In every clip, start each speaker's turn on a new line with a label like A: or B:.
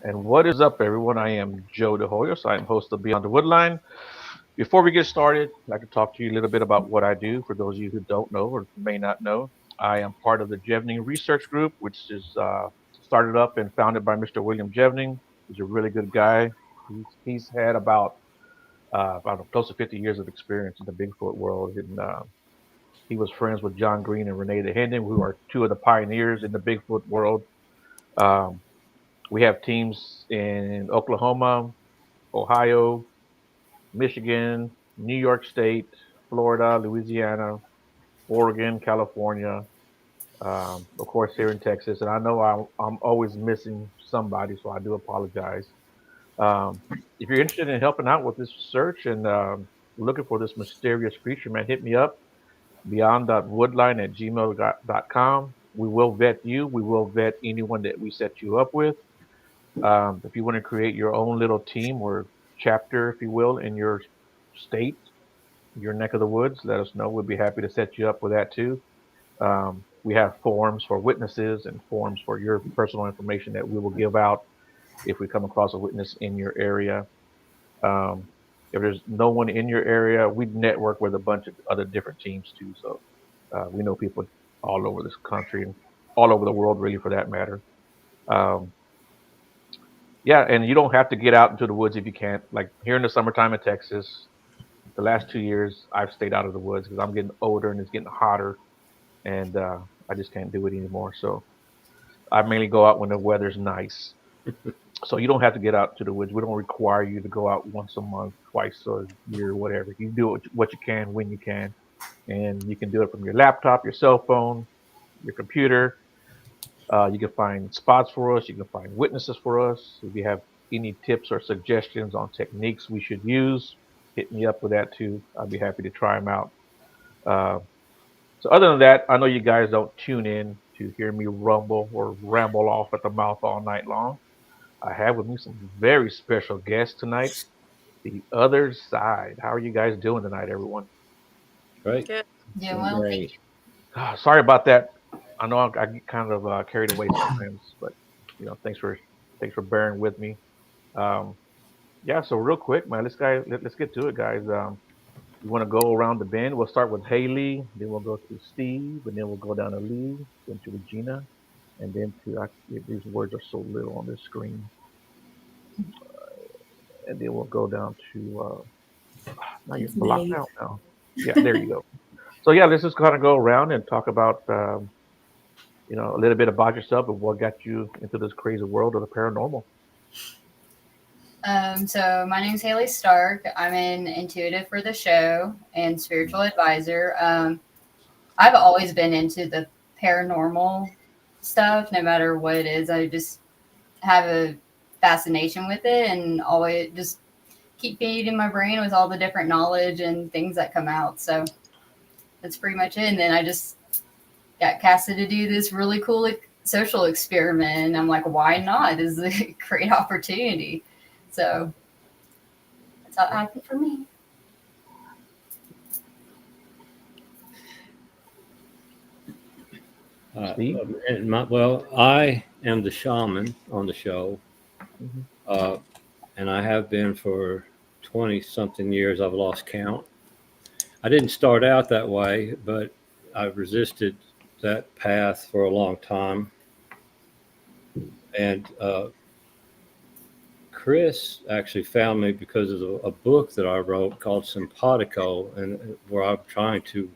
A: And what is up, everyone? I am Joe DeHoyos. I am host of Beyond the Woodline. Before we get started, I'd like to talk to you a little bit about what I do. For those of you who don't know or may not know, I am part of the Jevning Research Group, which is started up and founded by Mr. William Jevning. He's a really good guy. He's had about close to 50 years of experience in the Bigfoot world, and he was friends with John Green and Renee the Hendon, who are two of the pioneers in the Bigfoot world. Um, we have teams in Oklahoma, Ohio, Michigan, New York State, Florida, Louisiana, Oregon, California, of course here in Texas. And I know I'm always missing somebody, so I do apologize. If you're interested in helping out with this search and looking for this mysterious creature, man, hit me up beyond.woodline@gmail.com. We will vet you. We will vet anyone that we set you up with. If you want to create your own little team or chapter, if you will, in your state, your neck of the woods, let us know. We'd be happy to set you up with that too. We have forms for witnesses and forms for your personal information that we will give out if we come across a witness in your area. Um, if there's no one in your area, we network with a bunch of other different teams too. So we know people all over this country and all over the world, really, for that matter. Um, yeah, and you don't have to get out into the woods if you can't. Like here in the summertime in Texas, the last 2 years, I've stayed out of the woods because I'm getting older and it's getting hotter, and I just can't do it anymore. So I mainly go out when the weather's nice. So you don't have to get out to the woods. We don't require you to go out once a month, twice a year, whatever. You do what you can when you can, and you can do it from your laptop, your cell phone, your computer. You can find spots for us. You can find witnesses for us. If you have any tips or suggestions on techniques we should use, hit me up with that too. I'd be happy to try them out. Uh, so other than that, I know you guys don't tune in to hear me rumble or ramble off at the mouth all night long. I have with me some very special guests tonight. The other side. How are you guys doing tonight, everyone?
B: Right.
C: Good.
D: Yeah,
B: Doing
D: well, thank
B: great.
A: Sorry about that. I know I get kind of carried away sometimes, but thanks for bearing with me. Um, yeah. So real quick, man, let's get to it, guys. We want to go around the bend. We'll start with Hailey, then we'll go to Steve, and then we'll go down to Lee, then to Regina, and then these words are so little on this screen, and then we'll go down to now you're
D: it's
A: blocked
D: Maeve.
A: out now. Yeah, there you go. So yeah, let's just kind of go around and talk about a little bit about yourself and what got you into this crazy world of the paranormal.
D: So my name's Hailey Stark. I'm an intuitive for the show and spiritual advisor. I've always been into the paranormal stuff, no matter what it is. I just have a fascination with it and always just keep feeding my brain with all the different knowledge and things that come out. So that's pretty much it. And then I just got casted to do this really cool social experiment. And I'm like, why not? This is a great opportunity. So that's how it happened for me.
A: Steve?
B: I am the shaman on the show,
A: Hmm.
B: uh, and I have been for 20 something years. I've lost count. I didn't start out that way, but I resisted that path for a long time. And Chris actually found me because of a book that I wrote called Simpatico, and where I'm trying to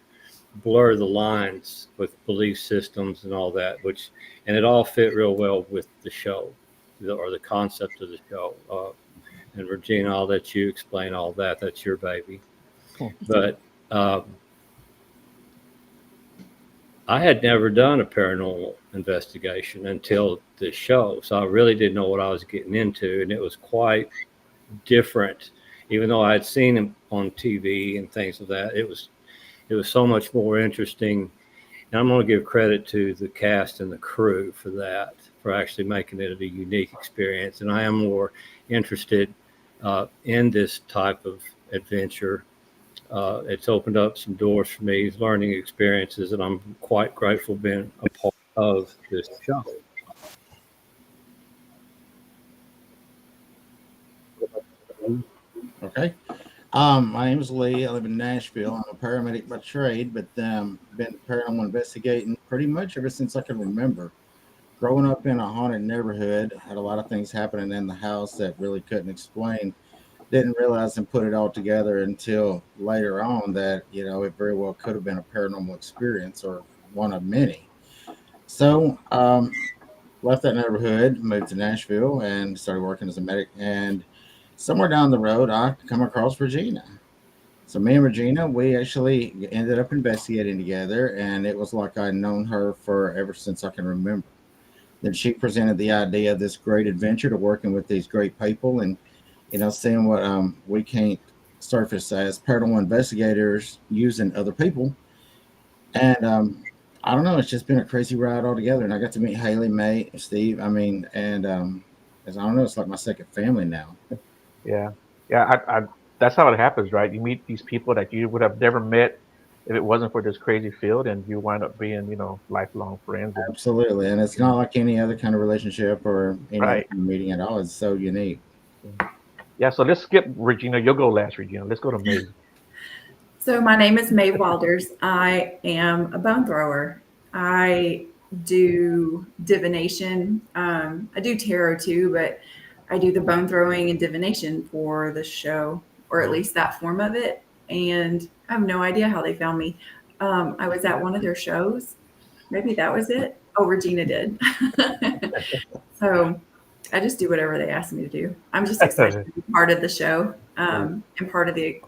B: blur the lines with belief systems and all that, and it all fit real well with the show or the concept of the show. And Regina, I'll let you explain all that. That's your baby.
A: Hmm.
B: But I had never done a paranormal investigation until this show. So I really didn't know what I was getting into. And it was quite different, even though I had seen him on TV and things of that. It was so much more interesting. And I'm going to give credit to the cast and the crew for that, for actually making it a unique experience. And I am more interested in this type of adventure. It's opened up some doors for me, learning experiences, and I'm quite grateful being a part of this show.
C: Okay. My name is Lee. I live in Nashville. I'm a paramedic by trade, but been paranormal investigating pretty much ever since I can remember. Growing up in a haunted neighborhood, had a lot of things happening in the house that really couldn't explain. Didn't realize and put it all together until later on that, it very well could have been a paranormal experience or one of many. So, left that neighborhood, moved to Nashville, and started working as a medic. And somewhere down the road, I come across Regina. So me and Regina, we actually ended up investigating together, and it was like I'd known her for ever since I can remember. Then she presented the idea of this great adventure to working with these great people, and seeing what we can't surface as paranormal investigators using other people. And I don't know, it's just been a crazy ride altogether. And I got to meet Hailey, Mae, Steve. I mean, and as I don't know, it's like my second family now.
A: Yeah, yeah. That's how it happens, right? You meet these people that you would have never met if it wasn't for this crazy field, and you wind up being, lifelong friends. And
C: Absolutely, and it's not like any other kind of relationship or any other
A: right,
C: kind of meeting at all. It's so unique.
A: yeah. So let's skip Regina. You'll go last, Regina. Let's go to Mae.
E: So my name is Mae Wilders. I am a bone thrower. I do divination. I do tarot too, but I do the bone throwing and divination for the show, or at least that form of it. And I have no idea how they found me. I was at one of their shows. Maybe that was it. Oh, Regina did. So I just do whatever they ask me to do. I'm just excited to be part of the show and part of the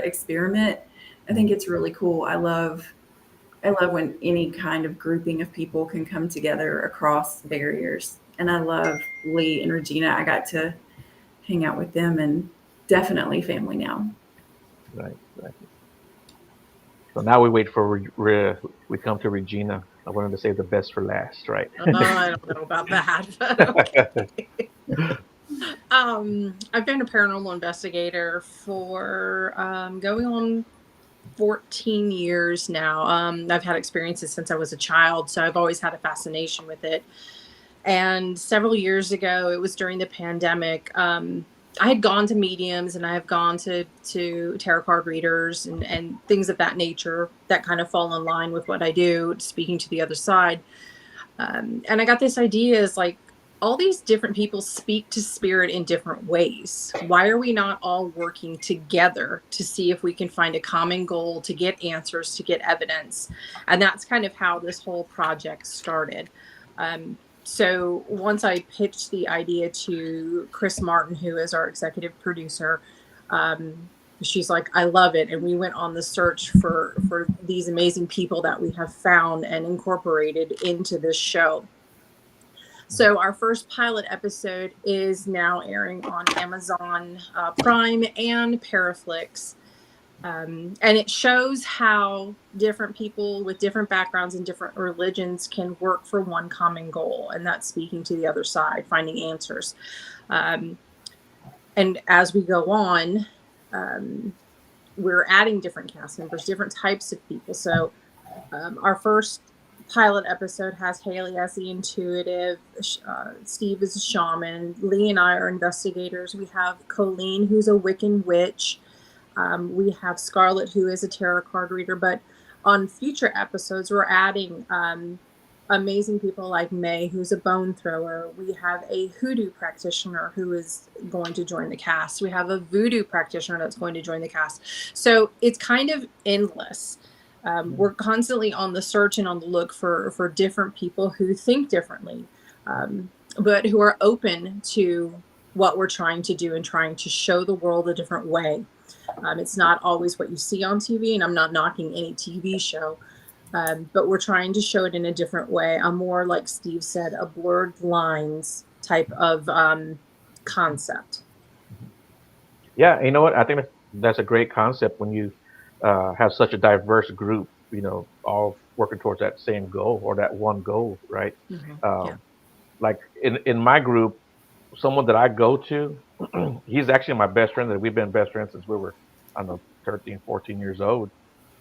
E: experiment. I think it's really cool. I love when any kind of grouping of people can come together across barriers. And I love Lee and Regina. I got to hang out with them, and definitely family now.
A: Right, right. So now we wait for we come to Regina. I wanted to save the best for last, right?
F: Oh, I don't know about that. But okay. I've been a paranormal investigator for going on 14 years now. I've had experiences since I was a child, so I've always had a fascination with it. And several years ago, it was during the pandemic, I had gone to mediums and I have gone to tarot card readers and things of that nature that kind of fall in line with what I do, speaking to the other side. And I got this idea is like, all these different people speak to spirit in different ways. Why are we not all working together to see if we can find a common goal, to get answers, to get evidence? And that's kind of how this whole project started. So once I pitched the idea to Chris Martin, who is our executive producer, she's like, I love it. And we went on the search for these amazing people that we have found and incorporated into this show. So our first pilot episode is now airing on Amazon Prime and Paraflix. And it shows how different people with different backgrounds and different religions can work for one common goal, and that's speaking to the other side, finding answers. And as we go on, we're adding different cast members, different types of people. So our first pilot episode has Hailey as the intuitive, Steve is a shaman, Lee and I are investigators. We have Colleen, who's a Wiccan witch. We have Scarlett, who is a tarot card reader. But on future episodes, we're adding amazing people like Mae, who's a bone thrower. We have a hoodoo practitioner who is going to join the cast. We have a voodoo practitioner that's going to join the cast. So it's kind of endless. We're constantly on the search and on the look for different people who think differently, but who are open to what we're trying to do and trying to show the world a different way. It's not always what you see on TV, and I'm not knocking any TV show, but we're trying to show it in a different way. A more, like Steve said, a blurred lines type of concept.
A: Yeah, you know what? I think that's a great concept when you have such a diverse group, all working towards that same goal or that one goal, right?
F: Yeah.
A: Like in my group, someone that I go to, he's actually my best friend. That we've been best friends since we were, I don't know, 13, 14 years old.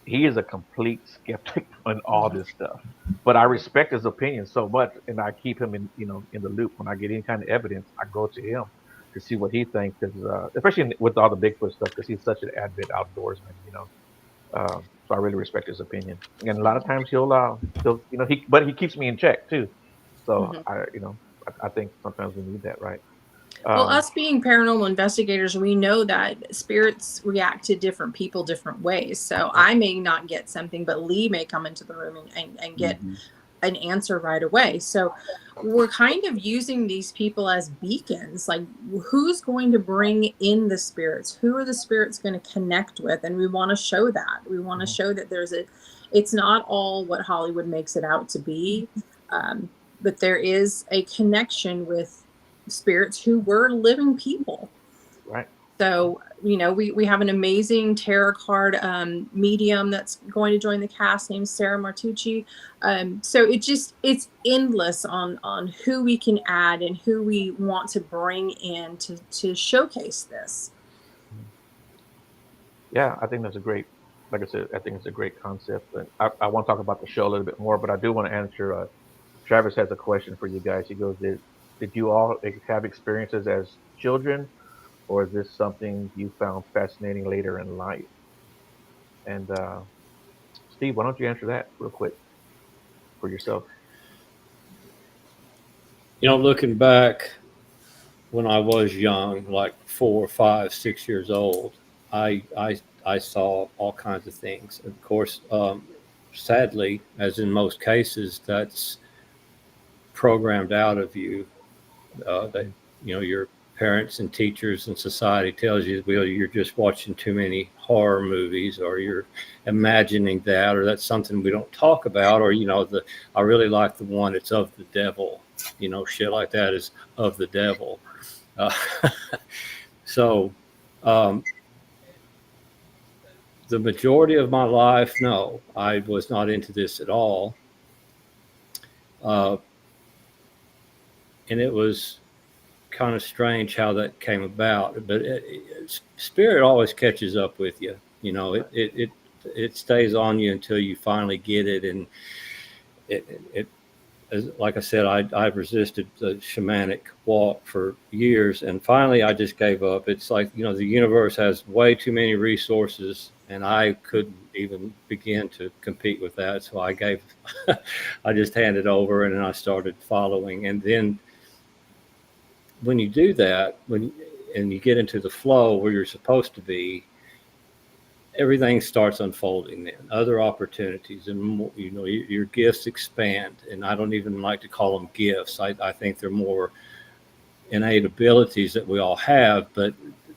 A: He is a complete skeptic on all this stuff, but I respect his opinion so much, and I keep him in the loop. When I get any kind of evidence, I go to him. to see what he thinks, because especially with all the Bigfoot stuff, because he's such an avid outdoorsman, so I really respect his opinion. And a lot of times he'll but he keeps me in check too. So
F: Mhm.
A: I think sometimes we need that, right?
F: Well,
A: Um,
F: us being paranormal investigators, we know that spirits react to different people different ways. So I may not get something, but Lee may come into the room and get an answer right away. So we're kind of using these people as beacons. Like, who's going to bring in the spirits? Who are the spirits going to connect with? And we want to show that. We want to show that it's not all what Hollywood makes it out to be, but there is a connection with spirits who were living people.
A: right.
F: So, we have an amazing tarot card medium that's going to join the cast named Sarah Martucci. So it's endless on who we can add and who we want to bring in to showcase this.
A: Yeah, I think that's a great, like I said, I think it's a great concept. And I want to talk about the show a little bit more, but I do want to answer. Travis has a question for you guys. He goes, did you all have experiences as children, or is this something you found fascinating later in life? And Steve, why don't you answer that real quick for yourself?
B: Looking back when I was young, like 4, 5, 6 years old, I saw all kinds of things. Of course, sadly, as in most cases, that's programmed out of you. That your parents and teachers and society tells you, well, you're just watching too many horror movies, or you're imagining that, or that's something we don't talk about, or I really like the one, it's of the devil, shit like that is of the devil. Uh, so the majority of my life, no, I was not into this at all. And it was kind of strange how that came about, but spirit always catches up with you. It stays on you until you finally get it. And it like I said, I've resisted the shamanic walk for years, and finally I just gave up. It's like, the universe has way too many resources, and I couldn't even begin to compete with that. So I just handed over, and then I started following. And then when you do that, and you get into the flow where you're supposed to be, everything starts unfolding. Then other opportunities, and your gifts expand. And I don't even like to call them gifts. I think they're more innate abilities that we all have, but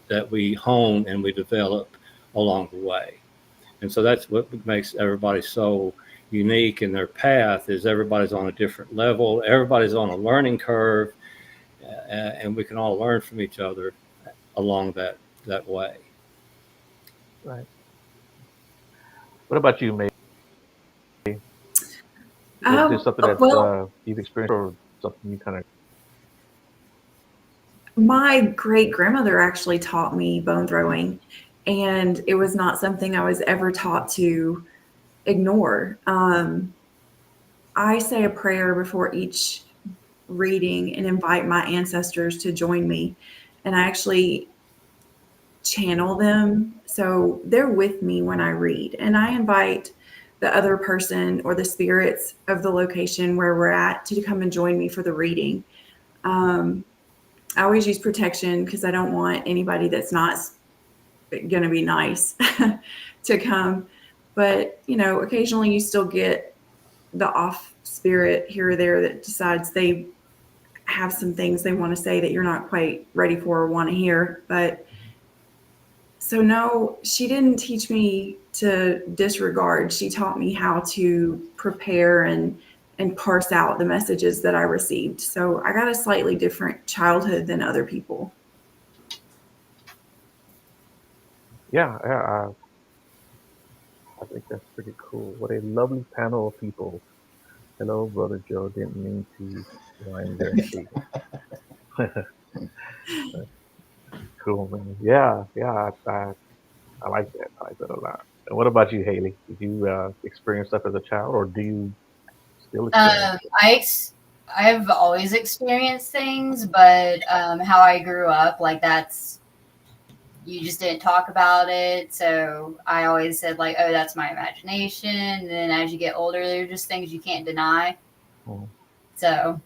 B: that we hone and we develop along the way. And so that's what makes everybody so unique in their path, is everybody's on a different level, everybody's on a learning curve, and we can all learn from each other along that way.
A: Right. What about you, Mae? Is this something that
E: Well,
A: you've experienced, or something you kind of?
E: my great grandmother actually taught me bone throwing, and it was not something I was ever taught to ignore. I say a prayer before each reading and invite my ancestors to join me, and I actually channel them. So they're with me when I read, and I invite the other person or the spirits of the location where we're at to come and join me for the reading. I always use protection because I don't want anybody that's not going to be nice to come. But, occasionally you still get the off spirit here or there that decides they have some things they want to say that you're not quite ready for or want to hear. But so no, she didn't teach me to disregard. She taught me how to prepare and parse out the messages that I received. So I got a slightly different childhood than other people.
A: Yeah, I think that's pretty cool. What a lovely panel of people. Hello, Brother Joe. Didn't mean to rhyme there, Steve. Cool, man. Yeah, yeah. I like that. I like that a lot. And what about you, Hailey? Did you experience stuff as a child, or do you still experience it?
D: I I've always experienced things, but how I grew up, like that's you just didn't talk about it. So I always said like, oh, that's my imagination. And then as you get older, they're just things you can't deny.
A: Mhm.
D: So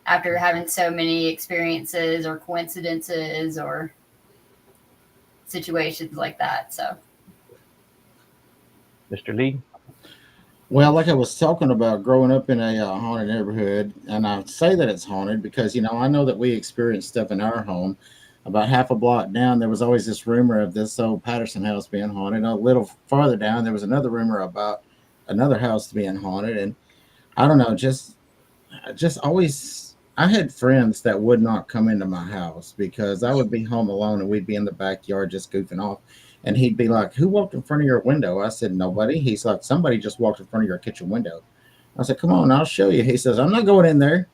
D: after having so many experiences or coincidences or situations like that, so
A: Mr. Lee?
C: Well, like I was talking about growing up in a haunted neighborhood, and I say that it's haunted because, I know that we experienced stuff in our home. About half a block down, there was always this rumor of this old Patterson house being haunted. A little farther down, there was another rumor about another house being haunted. And I don't know, just always, I had friends that would not come into my house because I would be home alone and we'd be in the backyard just goofing off. And he'd be like, "Who walked in front of your window?" I said, "Nobody." He's like, "Somebody just walked in front of your kitchen window." I said, "Come on, I'll show you." He says, "I'm not going in there."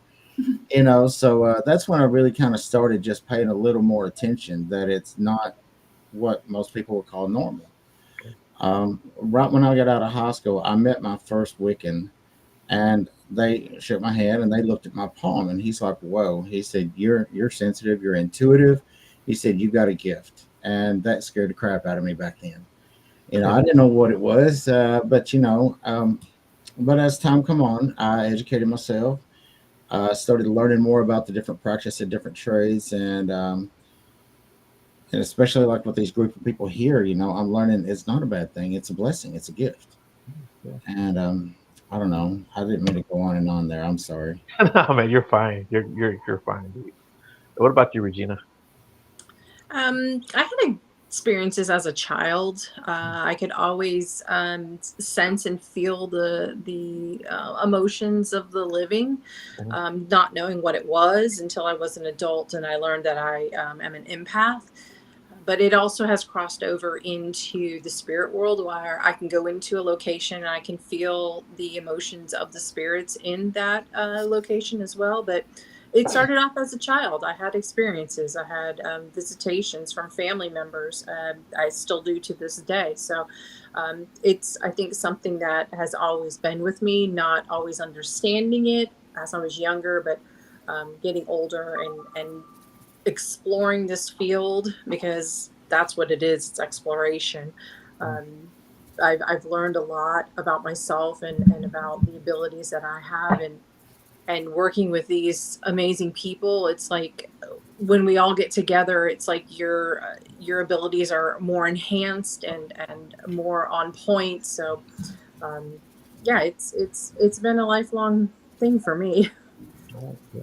C: So that's when I really kind of started just paying a little more attention that it's not what most people would call normal. Right when I got out of high school, I met my first Wiccan, and they shook my hand and they looked at my palm, and he's like, "Whoa." He said, "You're sensitive, you're intuitive." He said, "You got a gift." And that scared the crap out of me back then. I didn't know what it was, but as time come on, I educated myself. I started learning more about the different practices and different trades, and especially like with these group of people here, I'm learning it's not a bad thing. It's a blessing. It's a gift.
A: Yeah.
C: And I don't know. I didn't mean to go on and on there. I'm sorry.
A: No, man, you're fine. You're fine, dude. What about you, Regina?
F: I had experiences as a child. I could always sense and feel the emotions of the living,
A: Mhm.
F: not knowing what it was until I was an adult and I learned that I am an empath. But it also has crossed over into the spirit world where I can go into a location and I can feel the emotions of the spirits in that location as well. But it started off as a child. I had experiences. I had visitations from family members. I still do to this day. So it's, I think, something that has always been with me, not always understanding it as I was younger, but getting older and exploring this field, because that's what it is. It's exploration. Um, I've learned a lot about myself and about the abilities that I have, and working with these amazing people. It's like when we all get together, it's like your abilities are more enhanced and more on point. So yeah, it's been a lifelong thing for me.
A: Oh, yeah.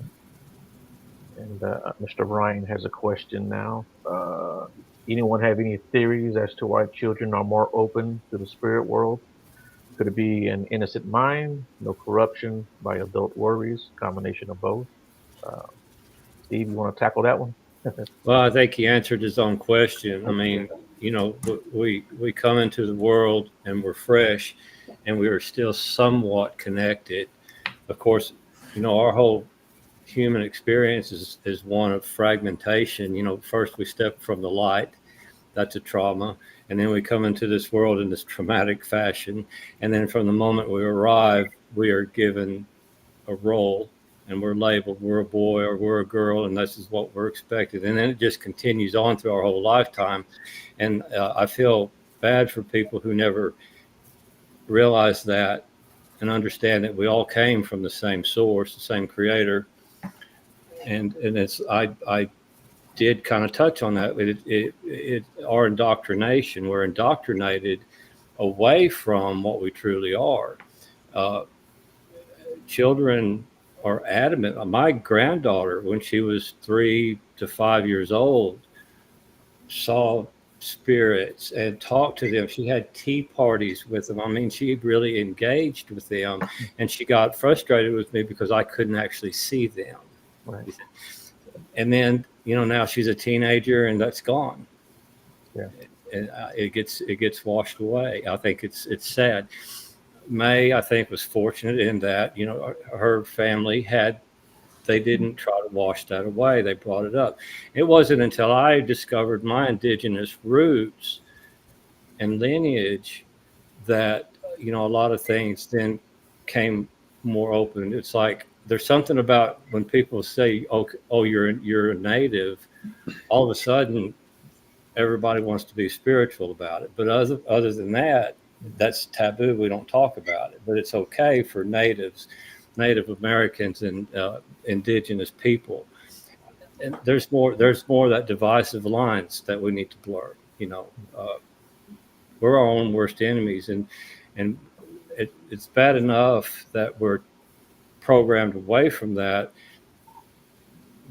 A: And Mr. Ryan has a question now. Anyone have any theories as to why children are more open to the spirit world? Could it be an innocent mind, no corruption by adult worries, combination of both? Uh, Steve, you want to tackle that one?
B: Well, I think he answered his own question. I mean, we come into the world and we're fresh, and we are still somewhat connected. Of course, our whole human experience is one of fragmentation. First we step from the light, that's a trauma, and then we come into this world in this traumatic fashion, and then from the moment we arrive, we are given a role, and we're labeled, we're a boy or we're a girl, and this is what we're expected, and then it just continues on through our whole lifetime. And I feel bad for people who never realize that and understand that we all came from the same source, the same creator. And it's I did kind of touch on that. Our indoctrination, we're indoctrinated away from what we truly are. Uh, Children are adamant. My granddaughter, when she was 3 to 5 years old, saw spirits and talked to them. She had tea parties with them. I mean, she really engaged with them, and she got frustrated with me because I couldn't actually see them.
A: Right.
B: And then, now she's a teenager, and that's gone.
A: Yeah.
B: And it gets washed away. I think it's sad. Mae, I think, was fortunate in that, her family they didn't try to wash that away. They brought it up. It wasn't until I discovered my indigenous roots and lineage that, a lot of things then came more open. It's like there's something about when people say, "Oh, you're a native," all of a sudden everybody wants to be spiritual about it. But other than that, that's taboo. We don't talk about it. But it's okay for Native Americans, and indigenous people. And there's more of that divisive lines that we need to blur. We're our own worst enemies, and it's bad enough that we're programmed away from that,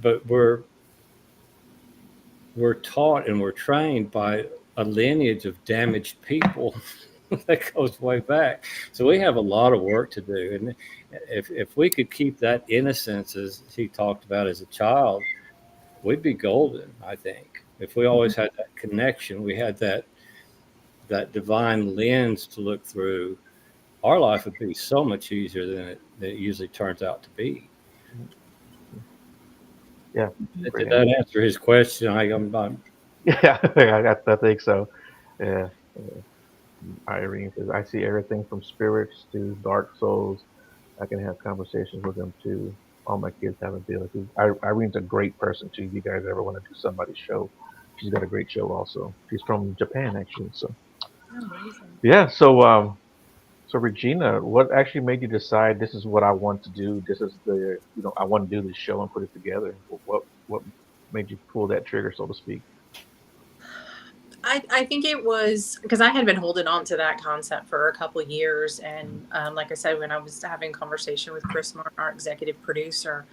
B: but we're taught and we're trained by a lineage of damaged people that goes way back. So we have a lot of work to do. And if we could keep that innocence, as he talked about as a child, we'd be golden, I think. If we always had that connection, we had that divine lens to look through, our life would be so much easier than it usually turns out to be.
A: Yeah.
B: Did that answer his question? I'm not.
A: Yeah, I think so. Yeah. Irene says, I see everything from spirits to dark souls. I can have conversations with them too. All my kids have abilities. Irene's a great person too. If you guys ever want to do somebody's show, she's got a great show also. She's from Japan actually. So yeah. So Regina, what actually made you decide this is what I want to do? This is I want to do this show and put it together. What made you pull that trigger, so to speak?
F: I think it was because I had been holding on to that concept for a couple of years. And like I said, when I was having a conversation with Chris Martin, our executive producer,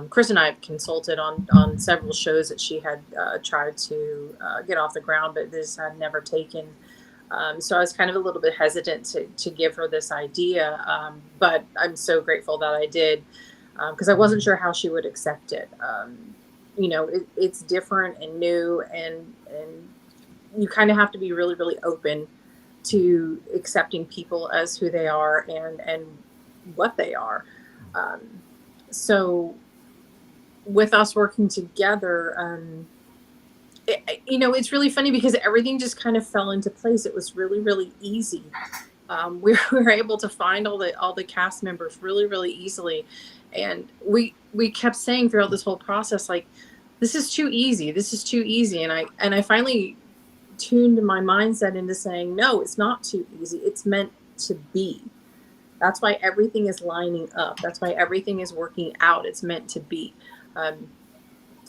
F: Chris and I have consulted on several shows that she had tried to get off the ground, but this had never taken. So I was kind of a little bit hesitant to give her this idea. But I'm so grateful that I did, because I wasn't sure how she would accept it. It's different and new, and you kind of have to be really, really open to accepting people as who they are and what they are. So with us working together, it's really funny because everything just kind of fell into place. It was really, really easy. We were able to find all the cast members really, really easily. And we kept saying throughout this whole process, like, this is too easy. This is too easy. And I finally tuned my mindset into saying, no, it's not too easy. It's meant to be. That's why everything is lining up. That's why everything is working out. It's meant to be.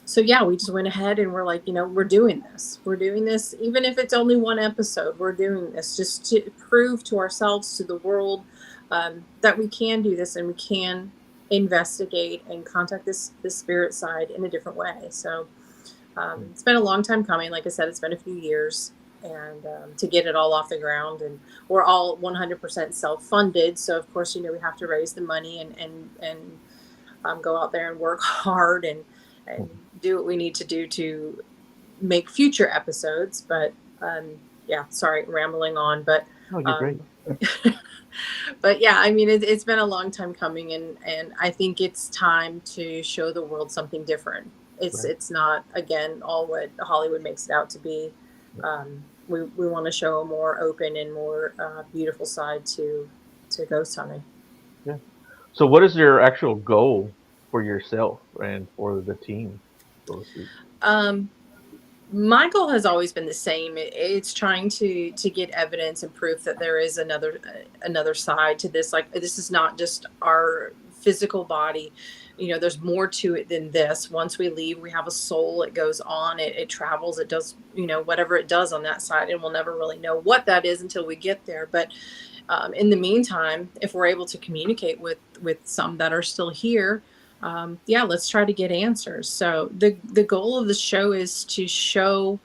F: So yeah, we just went ahead and we're like, we're doing this. We're doing this. Even if it's only one episode, we're doing this just to prove to ourselves, to the world, that we can do this and we can investigate and contact this spirit side in a different way. So it's been a long time coming. Like I said, it's been a few years, and to get it all off the ground. And we're all 100% self-funded. So of course, we have to raise the money and go out there and work hard and do what we need to do to make future episodes. But sorry, rambling on. But
A: Oh, you're great.
F: but yeah, it's been a long time coming, and I think it's time to show the world something different. It's not, again, all what Hollywood makes it out to be. We want to show a more open and more beautiful side to ghost hunting.
A: Yeah. So what is your actual goal for yourself and for the team, so to speak?
F: My goal has always been the same. It's trying to get evidence and proof that there is another side to this. Like, this is not just our physical body. There's more to it than this. Once we leave, we have a soul. It goes on. It travels. It does, whatever it does on that side, and we'll never really know what that is until we get there. But in the meantime, if we're able to communicate with some that are still here, let's try to get answers. So the goal of the show is to show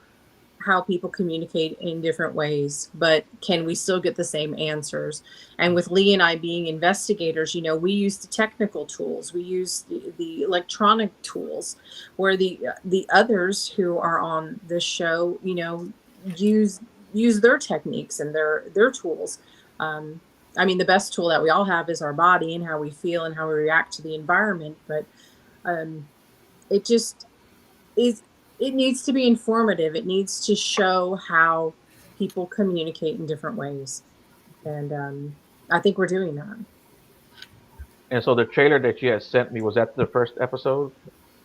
F: how people communicate in different ways, but can we still get the same answers? And with Lee and I being investigators, we use the technical tools, we use the electronic tools, where the others who are on this show, use their techniques and their tools. The best tool that we all have is our body and how we feel and how we react to the environment. But it just is. It needs to be informative. It needs to show how people communicate in different ways. And I think we're doing that.
A: And so the trailer that you had sent me, was that the first episode?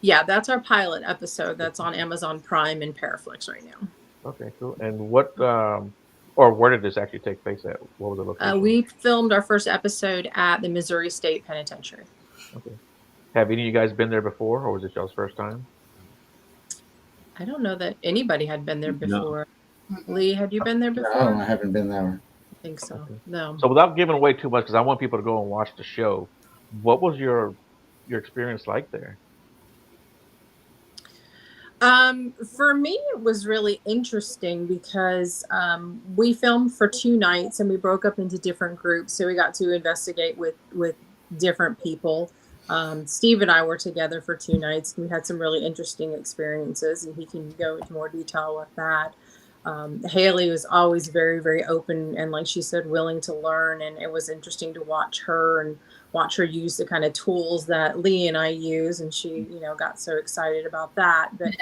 F: Yeah, that's our pilot episode. That's on Amazon Prime and Paraflix right now.
A: Okay, cool. And what or where did this actually take place at? What was the location?
F: We filmed our first episode at the Missouri State Penitentiary.
A: Okay. Have any of you guys been there before, or was it y'all's first time?
F: I don't know that anybody had been there
B: No.
F: before. Lee, had you been there
C: No,
F: before?
C: I haven't been there.
F: I think so.
A: Okay.
F: No.
A: So without giving away too much, because I want people to go and watch the show, what was your experience like there?
F: For me, it was really interesting because we filmed for 2 nights and we broke up into different groups. So we got to investigate with different people. Steve and I were together for 2 nights and we had some really interesting experiences, and he can go into more detail with that. Hailey was always very, very open and, like she said, willing to learn. And it was interesting to watch her use the kind of tools that Lee and I use. And she, got so excited about that. But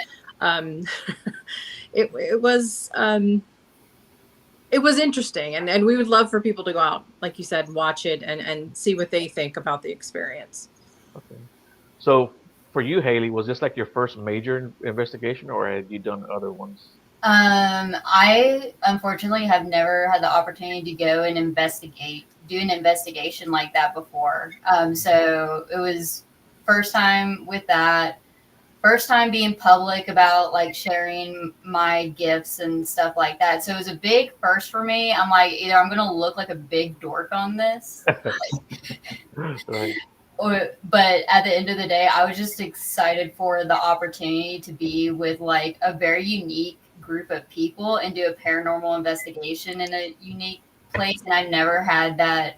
F: it was interesting. And we would love for people to go out, like you said, watch it and see what they think about the experience.
A: Okay. So for you, Hailey, was this like your first major investigation, or had you done other ones?
D: I unfortunately have never had the opportunity to go and do an investigation like that before. So it was first time with that, first time being public about like sharing my gifts and stuff like that. So it was a big first for me. I'm like, either I'm going to look like a big dork on this,
A: Right.
D: but at the end of the day, I was just excited for the opportunity to be with like a very unique group of people and do a paranormal investigation in a unique place. And I've never had that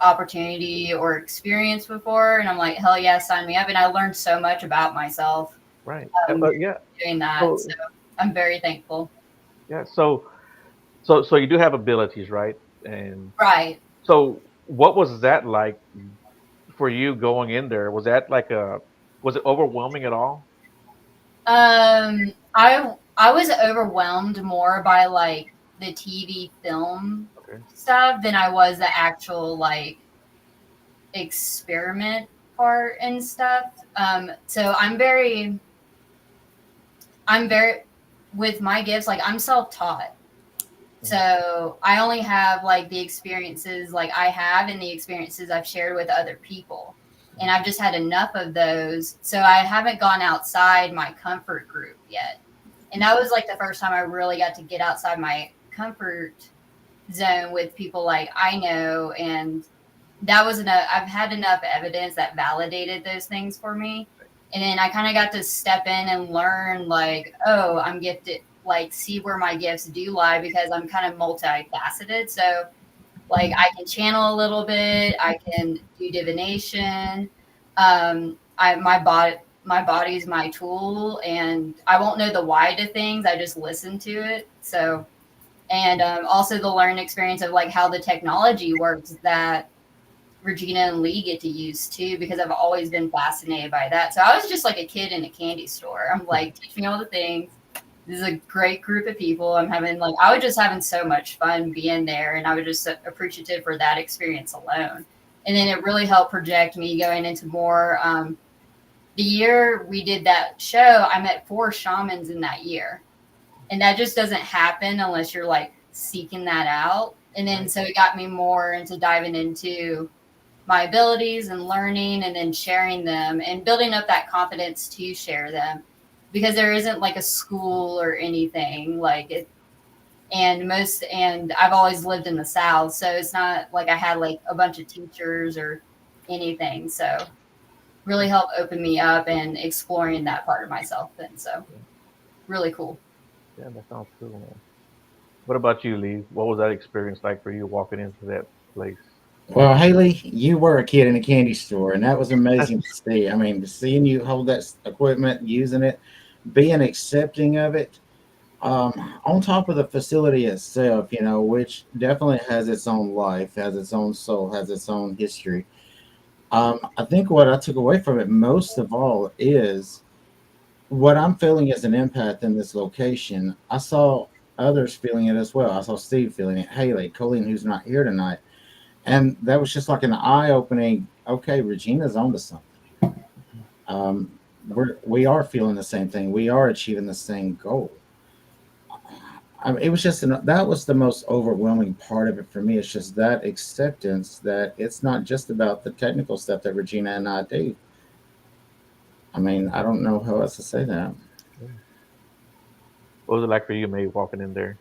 D: opportunity or experience before. And I'm like, hell yeah, sign me up. And I learned so much about myself
A: Right.
D: doing that. So I'm very thankful.
A: Yeah. So you do have abilities, right? And
D: Right.
A: so what was that like for you going in there? Was that was it overwhelming at all?
D: I was overwhelmed more by like the TV film
A: Okay.
D: stuff than I was the actual like experiment part and stuff. So I'm very with my gifts, like I'm self-taught. So I only have like the experiences like I have and the experiences I've shared with other people. And I've just had enough of those. So I haven't gone outside my comfort group yet. And that was like the first time I really got to get outside my comfort zone with people like I know. And that was enough. I've had enough evidence that validated those things for me. And then I kind of got to step in and learn like, oh, I'm gifted, like see where my gifts do lie because I'm kind of multifaceted. So like I can channel a little bit, I can do divination. My body's my tool, and I won't know the why to things. I just listen to it. So, and also the learning experience of like how the technology works that Regina and Lee get to use too, because I've always been fascinated by that. So I was just like a kid in a candy store. I'm like, teach me all the things. This is a great group of people. I was just having so much fun being there, and I was just appreciative for that experience alone. And then it really helped project me going into more. The year we did that show, I met 4 shamans in that year, and that just doesn't happen unless you're like seeking that out. And then so it got me more into diving into my abilities and learning, and then sharing them and building up that confidence to share them. Because there isn't like a school or anything like it. And I've always lived in the South. So it's not like I had like a bunch of teachers or anything. So really helped open me up and exploring that part of myself. And so really cool.
A: Yeah, that sounds cool, man. What about you, Lee? What was that experience like for you walking into that place?
C: Well, Hailey, you were a kid in a candy store, and that was amazing to see. I mean, seeing you hold that equipment, using it, being accepting of it, on top of the facility itself, which definitely has its own life, has its own soul, has its own history. I think what I took away from it most of all is what I'm feeling as an empath in this location. I saw others feeling it as well. I saw Steve feeling it, Hailey, Colleen, who's not here tonight. And that was just like an eye-opening. Okay, Regina's onto something. We are feeling the same thing. We are achieving the same goal. It was just that was the most overwhelming part of it for me. It's just that acceptance that it's not just about the technical stuff that Regina and I do. I mean, I don't know how else to say that.
A: What was it like for you, Mae, walking in there?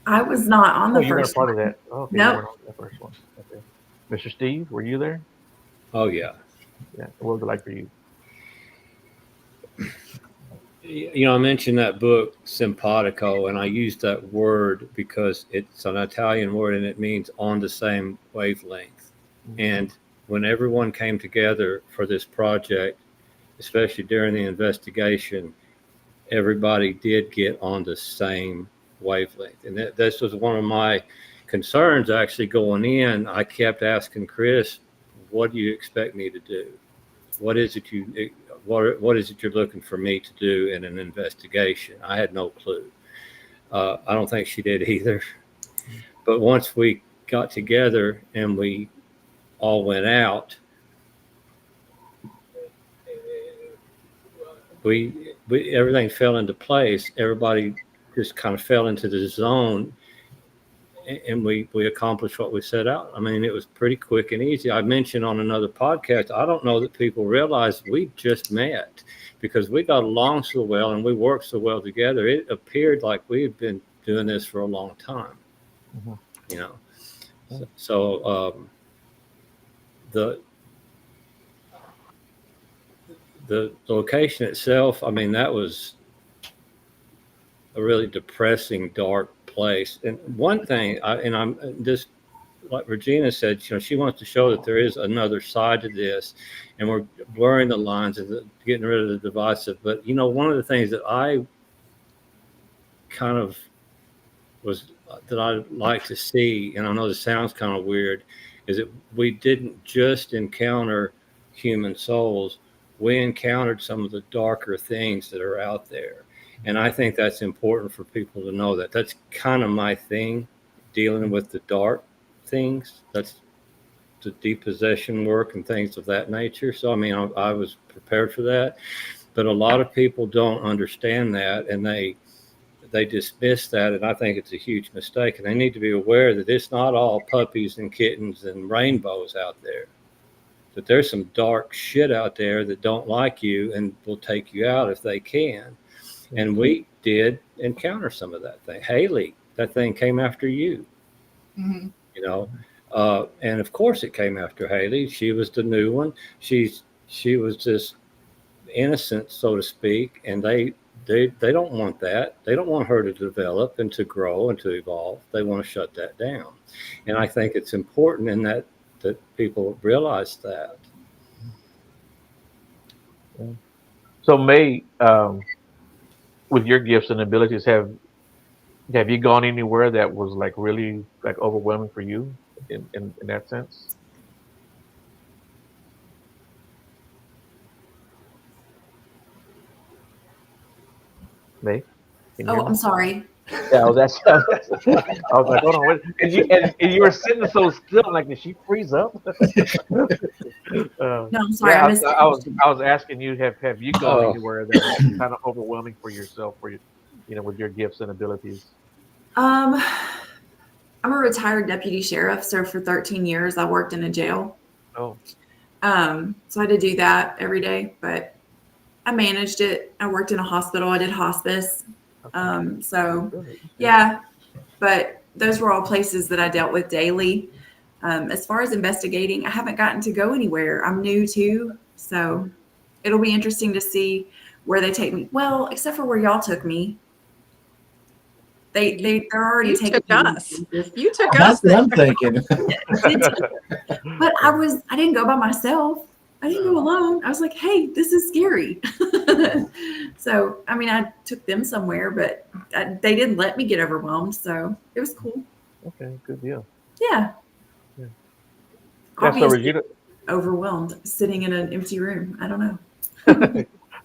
E: I was not on
A: Oh,
E: the
A: you weren't a
E: first
A: part of
E: one.
A: that. Oh, okay, you
E: Nope.
A: weren't on that first one. Okay. Mr. Steve, were you there?
B: Oh yeah.
A: Yeah. What was it like for you?
B: I mentioned that book simpatico, and I use that word because it's an Italian word and it means on the same wavelength.
A: Mhm.
B: And when everyone came together for this project, especially during the investigation, everybody did get on the same wavelength. And this was one of my concerns actually going in. I kept asking Chris, what do you expect me to do? What is it you're looking for me to do in an investigation? I had no clue. I don't think she did either. But once we got together and we all went out, we everything fell into place. Everybody just kind of fell into the zone, and we accomplished what we set out. I mean, it was pretty quick and easy. I mentioned on another podcast, I don't know that people realize we just met because we got along so well and we worked so well together. It appeared like we had been doing this for a long time,
A: Mhm.
B: you know. So the location itself, I mean, that was a really depressing, dark place. And one thing, I'm just like Regina said, she wants to show that there is another side to this, and we're blurring the lines and getting rid of the divisive. But one of the things that I kind of was that I like to see, and I know this sounds kind of weird, is that we didn't just encounter human souls; we encountered some of the darker things that are out there. And I think that's important for people to know that. That's kind of my thing, dealing with the dark things. That's the depossession work and things of that nature. So, I mean, I was prepared for that. But a lot of people don't understand that, and they dismiss that, and I think it's a huge mistake. And they need to be aware that it's not all puppies and kittens and rainbows out there. That there's some dark shit out there that don't like you and will take you out if they can. And we did encounter some of that thing. Hailey, that thing came after you,
D: Mhm.
B: and of course it came after Hailey. She was the new one. She was just innocent, so to speak, and they don't want that. They don't want her to develop and to grow and to evolve. They want to shut that down. And I think it's important in that people realize that.
A: Yeah. So, Mae, with your gifts and abilities, have you gone anywhere that was like really like overwhelming for you in that sense? Mae, can you hear
E: Oh,
A: me?
E: I'm sorry.
A: Yeah, I was like, hold on, what? And you were sitting so still, like, did she freeze up?
E: No, I'm sorry. I
A: Yeah,
E: missed the question.
A: I was asking you, have you gone
B: Oh,
A: anywhere that was kind of overwhelming for yourself, for with your gifts and abilities?
E: Um, I'm a retired deputy sheriff, so for 13 years I worked in a jail.
A: Oh,
E: So I had to do that every day, but I managed it. I worked in a hospital. I did hospice.
A: okay.
E: So
A: Good.
E: yeah, but those were all places that I dealt with daily. As far as investigating, I haven't gotten to go anywhere. I'm new too, so it'll be interesting to see where they take me. Well, except for where y'all took me. They're already
F: You
E: taking
F: took
E: me
F: us.
E: places.
F: You took
C: That's
F: us
C: what
F: there.
C: I'm thinking.
E: But I didn't go by myself. I didn't go alone. I was like, hey, this is scary. So, I mean, I took them somewhere, but they didn't let me get overwhelmed. So it was cool.
A: Okay, good deal.
E: Yeah.
A: Yeah. Yeah. So
E: Obviously,
A: Regina,
E: overwhelmed sitting in an empty room. I don't know.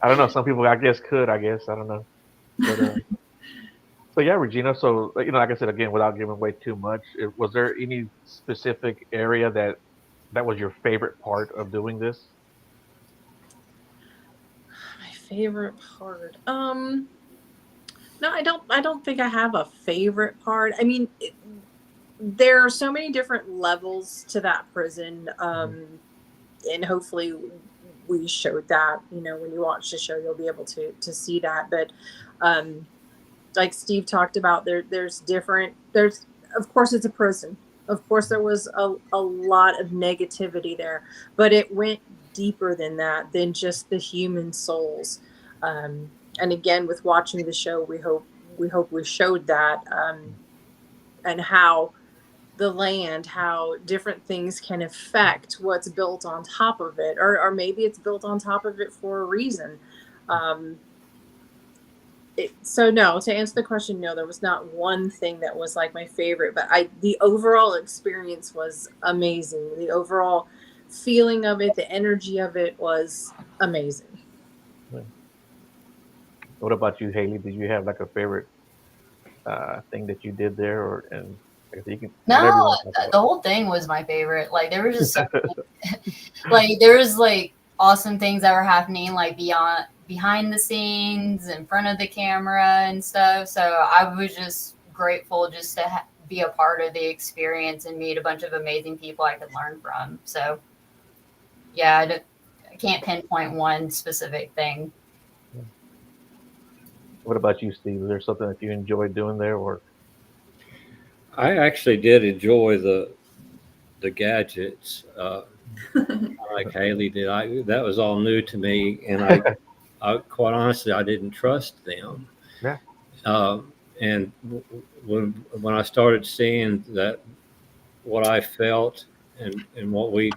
A: I don't know. Some people, I guess, could. I guess I don't know. But so So yeah, Regina. So like I said again, without giving away too much, was there any specific area that was your favorite part of doing this?
F: My favorite part. No, I don't think I have a favorite part. I mean, there are so many different levels to that prison. And hopefully we showed that, when you watch the show, you'll be able to see that. But um, like Steve talked about, there's of course it's a prison. Of course there was a lot of negativity there, but it went deeper than that, than just the human souls. And again, with watching the show, we hope we showed that, and how the land, how different things can affect what's built on top of it, or maybe it's built on top of it for a reason. Um, so no, to answer the question, no, there was not one thing that was like my favorite, but the overall experience was amazing. The overall feeling of it, the energy of it was amazing.
A: What about you, Haley? Did you have like a favorite thing that you did there, or and like I said, you can whatever you
D: No,
A: want to talk
D: the
A: about.
D: whole thing was my favorite. Like there was just so like there was like awesome things that were happening like behind the scenes, in front of the camera and stuff. So I was just grateful just to be a part of the experience and meet a bunch of amazing people I could learn from. So yeah, I can't pinpoint one specific thing.
A: What about you, Steve? Is there something that you enjoyed doing there, or
B: I actually did enjoy the gadgets, like Haley did. That was all new to me, and I quite honestly I didn't trust them.
A: yeah,
B: And when I started seeing that what I felt and what we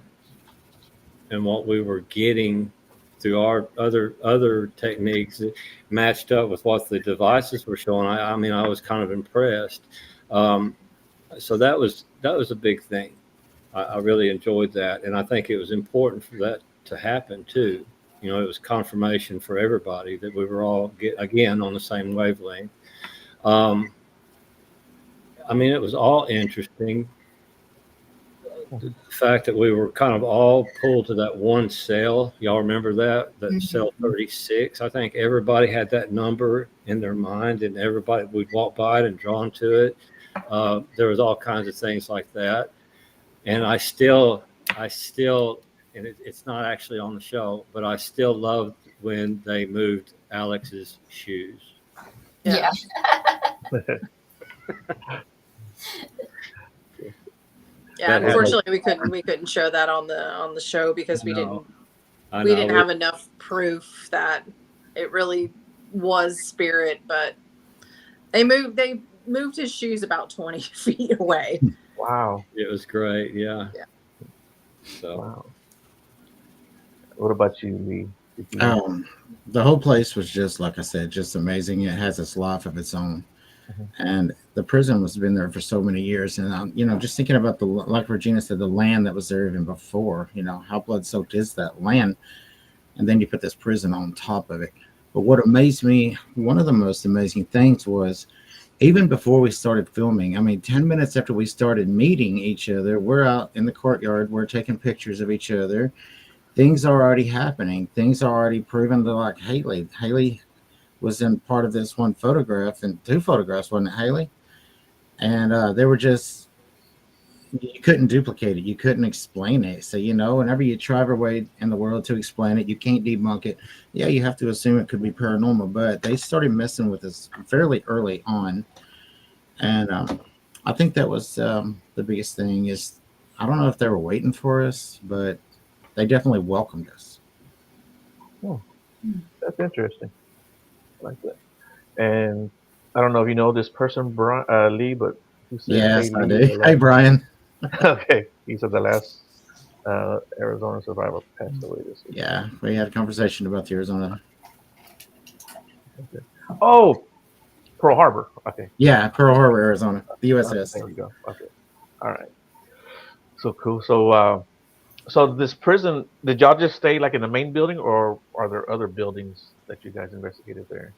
B: were getting through our other techniques, it matched up with what the devices were showing. I mean, I was kind of impressed. So that was a big thing. I really enjoyed that, and I think it was important for that to happen too. It was confirmation for everybody that we were all again on the same wavelength. Um, I mean, it was all interesting. The fact that we were kind of all pulled to that one cell. Y'all remember that cell 36? I think everybody had that number in their mind, and everybody would walk by it and drawn to it. There was all kinds of things like that. And I still, and it's not actually on the show, but I still loved when they moved Alex's shoes.
D: Yeah.
F: Yeah, unfortunately, we couldn't show that on the show because we didn't have enough proof that it really was spirit. But they moved his shoes about 20 feet away.
A: wow,
B: it was great. Yeah. So,
A: wow. What about you, Lee?
C: The whole place was just, like I said, just amazing. It has its life of its own. And the prison has been there for so many years. And, just thinking about like Regina said, the land that was there even before, how blood soaked is that land? And then you put this prison on top of it. But what amazed me, one of the most amazing things was even before we started filming, I mean, 10 minutes after we started meeting each other, we're out in the courtyard, we're taking pictures of each other. Things are already happening. Things are already proven to, like Hailey. Hailey was in part of this one photograph and 2 photographs, wasn't it, Hailey? And they were just, you couldn't duplicate it. You couldn't explain it. So, whenever you try every way in the world to explain it, you can't debunk it. Yeah, you have to assume it could be paranormal, but they started messing with us fairly early on. And I think that was the biggest thing is, I don't know if they were waiting for us, but they definitely welcomed us.
A: That's interesting. I like that. And I don't know if you know this person, Lee, but he said,
C: Yes,
A: "Hey,
C: I
A: Lee,
C: do. Hey, Brian.
A: okay, he said the last Arizona survivor passed away this week.
C: Yeah, we had a conversation about the Arizona.
A: Okay. Oh, Pearl Harbor. Okay.
C: Yeah, Pearl Harbor, Arizona, the USS.
A: There we go. Okay. All right. So cool. So this prison, did y'all just stay like in the main building, or are there other buildings that you guys investigated there?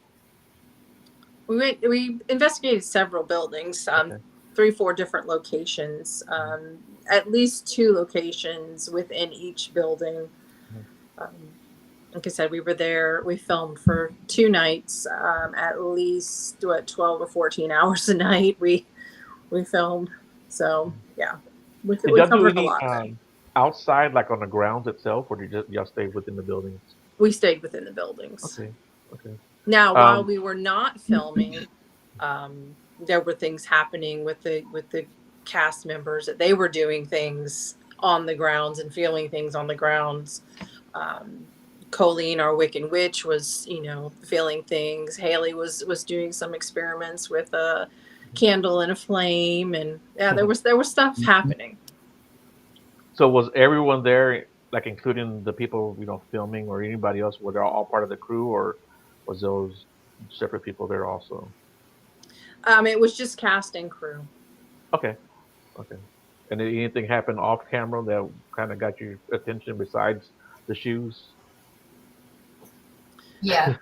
F: We investigated several buildings,
A: Okay.
F: 3-4 different locations, at least 2 locations within each building. Um, like I said, we were there. We filmed for 2 nights, at least 12 or 14 hours a night. We filmed, so yeah,
A: Did
F: we
A: y'all do
F: covered a
A: any
F: lot.
A: outside, like on the grounds itself, or did y'all stay within the buildings?
F: We stayed within the buildings.
A: Okay. Okay.
F: Now, while
A: Um,
F: we were not filming, there were things happening with the cast members that they were doing things on the grounds and feeling things on the grounds. Colleen, our Wiccan witch, was feeling things. Hailey was doing some experiments with a candle and a flame, and yeah, there was stuff happening.
A: so was everyone there, like including the people filming or anybody else? Were they all part of the crew, or was those separate people there also?
F: It was just cast and crew.
A: Okay. Okay. And did anything happen off camera that kind of got your attention besides the shoes?
D: Yeah.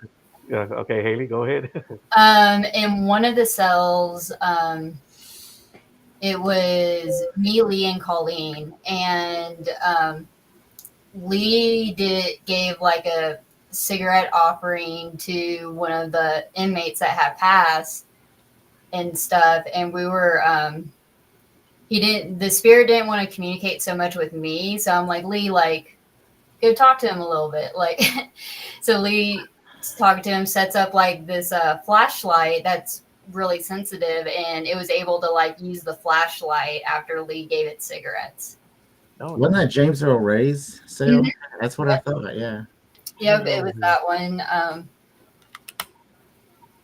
A: Yeah. Okay, Hailey, go ahead.
D: In one of the cells, it was me, Lee, and Colleen, and Lee gave like a cigarette offering to one of the inmates that had passed and stuff, and we were the spirit didn't want to communicate so much with me, so I'm like, Lee, like, go talk to him a little bit, like. So Lee talking to him, sets up like this flashlight that's really sensitive, and it was able to like use the flashlight after Lee gave it cigarettes.
A: No,
C: Wasn't that James Earl Ray's sale?
D: Mhm.
C: That's what I thought. Yeah.
D: Yep, it was that one.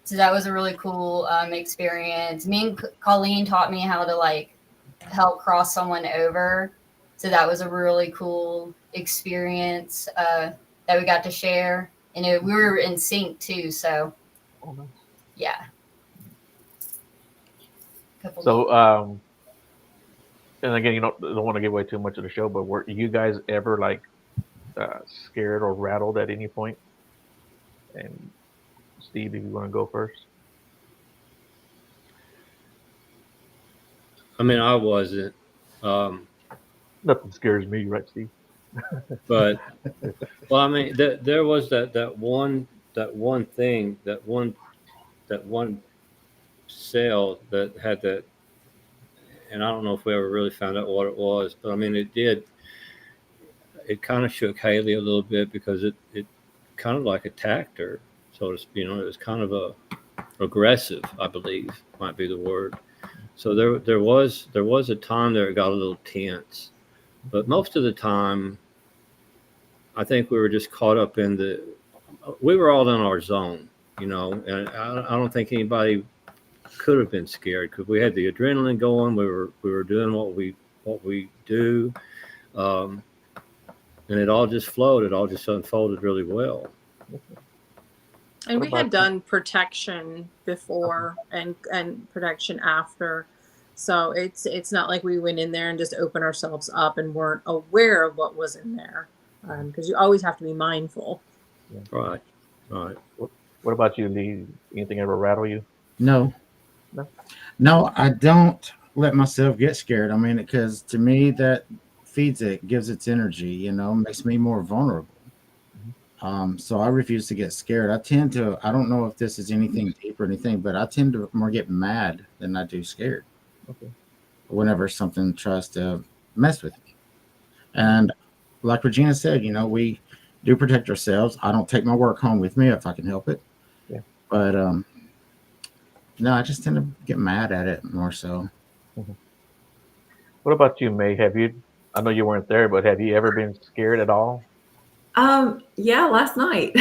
D: So that was a really cool experience. Me and Colleen taught me how to like help cross someone over. So that was a really cool experience that we got to share. And we were in sync too. So
A: Oh, nice.
D: yeah.
A: So, and again, don't want to give away too much of the show, but were you guys ever like scared or rattled at any point? And Steve, if you want to go first.
B: I mean, I wasn't.
A: Nothing scares me, right, Steve?
B: But well, I mean, there was that one thing, that one cell that had that, and I don't know if we ever really found out what it was, but I mean, it kind of shook Hailey a little bit because it kind of like attacked her, so to speak. It was kind of aggressive, I believe might be the word. So there was a time there it got a little tense, but most of the time, I think we were just caught up we were all in our zone, and I don't think anybody could have been scared because we had the adrenaline going. We were doing what we do, and it all just flowed. It all just unfolded really well.
F: And we had done protection before and protection after. So it's not like we went in there and just opened ourselves up and weren't aware of what was in there. Because you always have to be mindful.
A: Yeah.
B: Right.
A: What about you, Lee? Anything ever rattle you?
C: No, I don't let myself get scared. I mean, because to me that feeds it, gives its energy, makes me more vulnerable. So I refuse to get scared. I don't know if this is anything deep or anything, but I tend to more get mad than I do scared.
A: Okay.
C: Whenever something tries to mess with me. And like Regina said, we do protect ourselves. I don't take my work home with me if I can help it.
A: Yeah.
C: But no, I just tend to get mad at it more so.
A: Mm-hmm. What about you, Mae? I know you weren't there, but have you ever been scared at all?
E: Yeah, last night.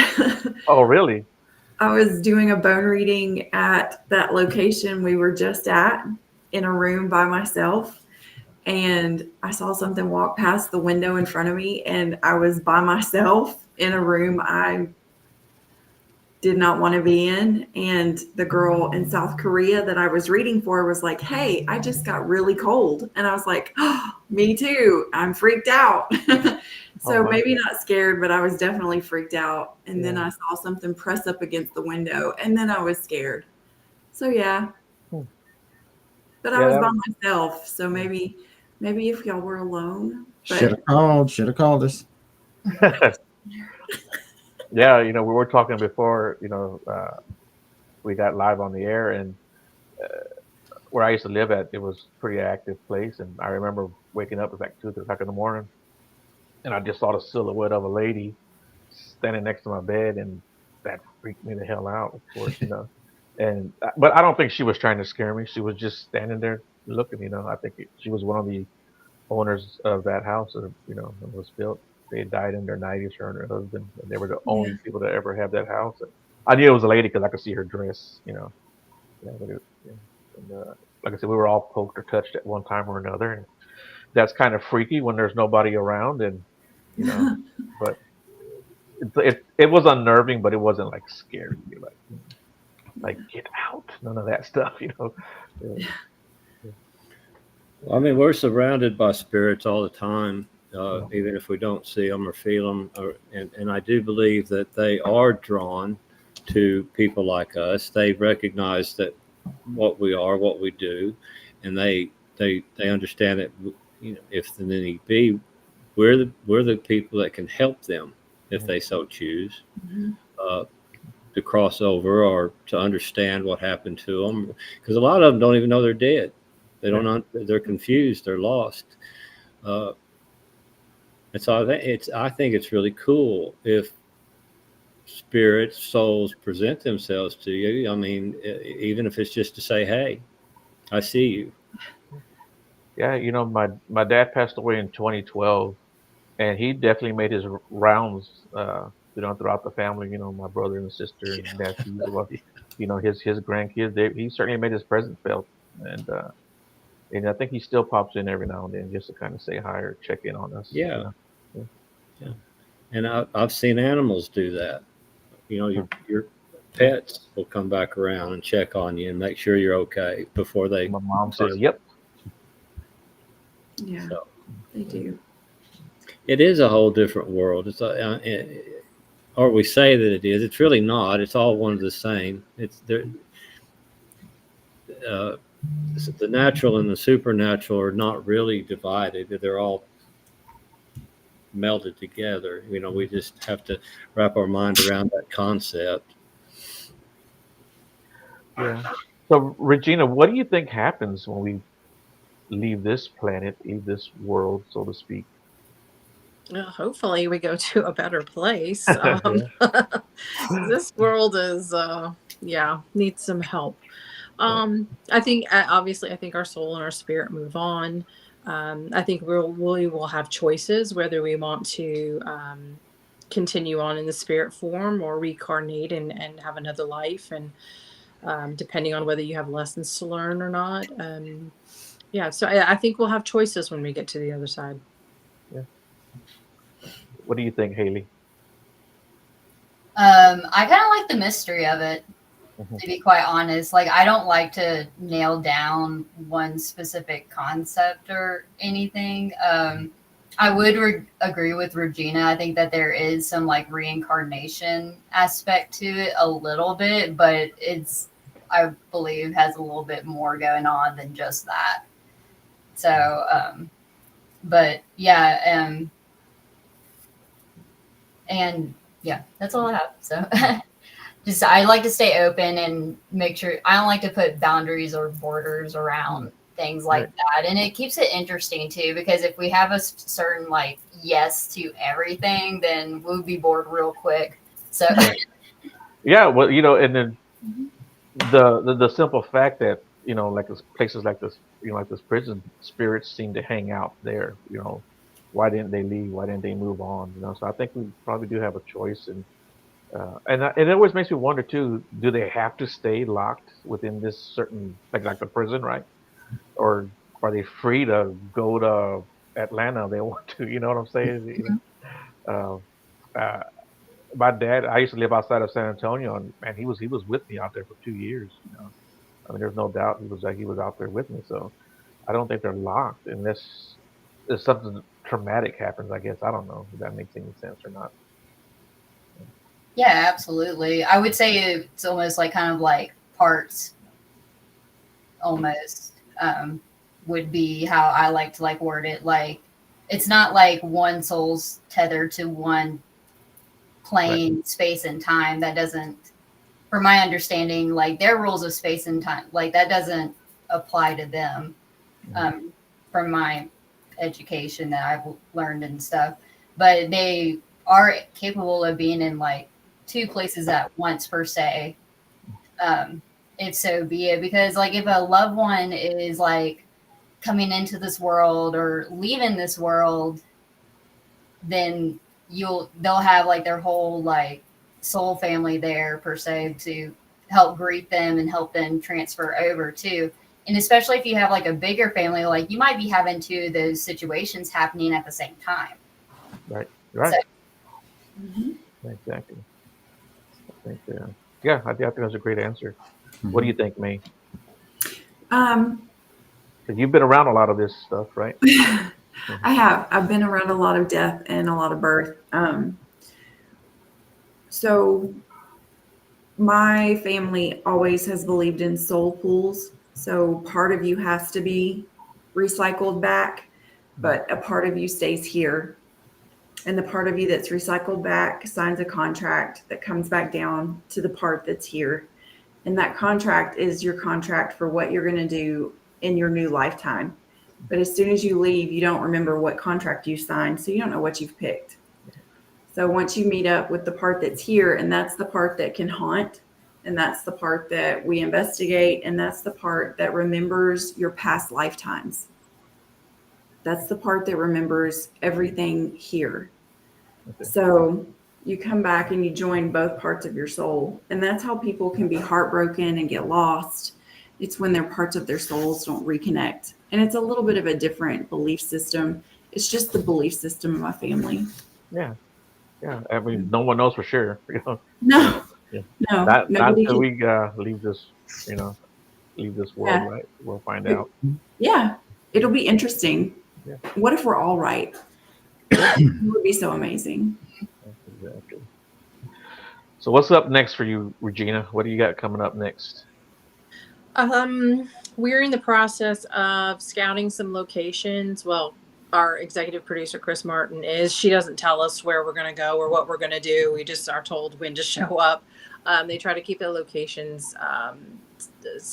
A: Oh, really?
E: I was doing a bone reading at that location we were just at in a room by myself. And I saw something walk past the window in front of me, and I was by myself in a room I did not want to be in. And the girl in South Korea that I was reading for was like, "Hey, I just got really cold." And I was like, "Oh, me too. I'm freaked out." So maybe not scared, but I was definitely freaked out. And then I saw something press up against the window, and then I was scared. So yeah,
A: Hmm.
E: but
A: Yeah,
E: I was
A: that
E: by
A: was,
E: myself, so maybe if y'all were alone,
C: Should
E: but
C: have called. Should have called us.
A: yeah. We were talking before. We got live on the air, and where I used to live at, it was a pretty active place. And I remember waking up at like 2, 3 o'clock in the morning, and I just saw the silhouette of a lady standing next to my bed, and that freaked me the hell out. Of course. And but I don't think she was trying to scare me. She was just standing there looking. I think she was one of the owners of that house that when it was built. They had died in their 90s, her and her husband, and they were the
E: yeah.
A: only people to ever have that house. And I knew it was a lady because I could see her dress. Yeah. And, like I said, we were all poked or touched at one time or another, and that's kind of freaky when there's nobody around, and you know, but it was unnerving, but it wasn't like scary, like get out, none of that stuff. Yeah.
B: I mean, we're surrounded by spirits all the time, even if we don't see them or feel them. And I do believe that they are drawn to people like us. They recognize that what we are, what we do, and they understand that if the need be, we're the people that can help them if they so choose.
E: Mhm.
B: To cross over or to understand what happened to them, because a lot of them don't even know they're dead. They don't. They're confused. They're lost. Uh, and so I think it's really cool if spirits, souls present themselves to you. I mean, even if it's just to say, "Hey, I see you."
A: Yeah, my dad passed away in 2012, and he definitely made his rounds, throughout the family. My brother and sister and nephews, well, his grandkids. He certainly made his presence felt, and I think he still pops in every now and then just to kind of say hi or check in on us.
B: Yeah, yeah. And I've seen animals do that. Your pets will come back around and check on you and make sure you're okay before they.
A: My mom says, "Yep."
E: Yeah,
B: So
E: they do.
B: it is a whole different world. Or we say that it is. It's really not. It's all one of the same. It's there. Uh, the natural and the supernatural are not really divided. They're all melded together. We just have to wrap our mind around that concept.
A: Yeah. So, Regina, what do you think happens when we leave this planet, leave this world, so to speak?
F: Hopefully, we go to a better place.
A: Yeah.
F: This world is, yeah, needs some help. I think obviously, I think our soul and our spirit move on. I think we will have choices whether we want to continue on in the spirit form or reincarnate and have another life, and depending on whether you have lessons to learn or not. Yeah, so I think we'll have choices when we get to the other side.
A: Yeah. What do you think, Hailey?
D: I kind of like the mystery of it,
A: Hmm.
D: to be quite honest. Like, I don't like to nail down one specific concept or anything. I would agree with Regina. I think that there is some like reincarnation aspect to it a little bit, but I believe, has a little bit more going on than just that. So, but yeah, and yeah, that's all I have. So, just I like to stay open and make sure I don't like to put boundaries or borders around things like
A: Right.
D: that, and it keeps it interesting too. Because if we have a certain like yes to everything, then we'll be bored real quick. So,
A: Yeah. Well, and then the simple fact that like places like this, like this prison, spirits seem to hang out there. Why didn't they leave? Why didn't they move on? So I think we probably do have a choice, and it always makes me wonder too. Do they have to stay locked within this certain like the prison, right? Or are they free to go to Atlanta if they want to? You know what I'm saying? Uh, my dad, I used to live outside of San Antonio, and man, he was with me out there for 2 years. I mean, there's no doubt he was out there with me. So I don't think they're locked unless if something traumatic happens. I guess I don't know if that makes any sense or not.
D: yeah, absolutely. I would say it's almost like kind of like parts almost, would be how I like to like word it. Like, it's not like one soul's tethered to one plane, space and time. That doesn't, from my understanding, like their rules of space and time, like that doesn't apply to them. From my education that I've learned and stuff, but they are capable of being in like two places at once per se, if so be it. Because like if a loved one is like coming into this world or leaving this world, then they'll have like their whole like soul family there per se to help greet them and help them transfer over too. And especially if you have like a bigger family, like you might be having two of those situations happening at the same time.
A: Right.
D: So,
A: Exactly. I think, I think that's a great answer. What do you think, Mae?
E: Um,
A: Because you've been around a lot of this stuff, right?
E: I have. I've been around a lot of death and a lot of birth. So my family always has believed in soul pools. So part of you has to be recycled back, but a part of you stays here. And the part of you that's recycled back signs a contract that comes back down to the part that's here. And that contract is your contract for what you're going to do in your new lifetime. But as soon as you leave, you don't remember what contract you signed, so you don't know what you've picked. So once you meet up with the part that's here, and that's the part that can haunt, and that's the part that we investigate, and that's the part that remembers your past lifetimes. That's the part that remembers everything here.
A: Okay.
E: So you come back and you join both parts of your soul. And that's how people can be heartbroken and get lost. It's when their parts of their souls don't reconnect. And it's a little bit of a different belief system. It's just the belief system of my family.
A: Yeah. I mean, no one knows for sure.
E: No,
A: Yeah.
E: no,
A: Not
E: nobody
A: until
E: can.
A: we leave this, leave this world,
E: Yeah.
A: right? We'll find out.
E: Yeah, it'll be interesting.
A: Yeah.
E: What if we're all right? It would be so amazing.
A: Exactly. So what's up next for you, Regina? What do you got coming up next?
F: We're in the process of scouting some locations. Well, our executive producer, Chris Martin, is. She doesn't tell us where we're going to go or what we're going to do. We just are told when to show up. They try to keep the locations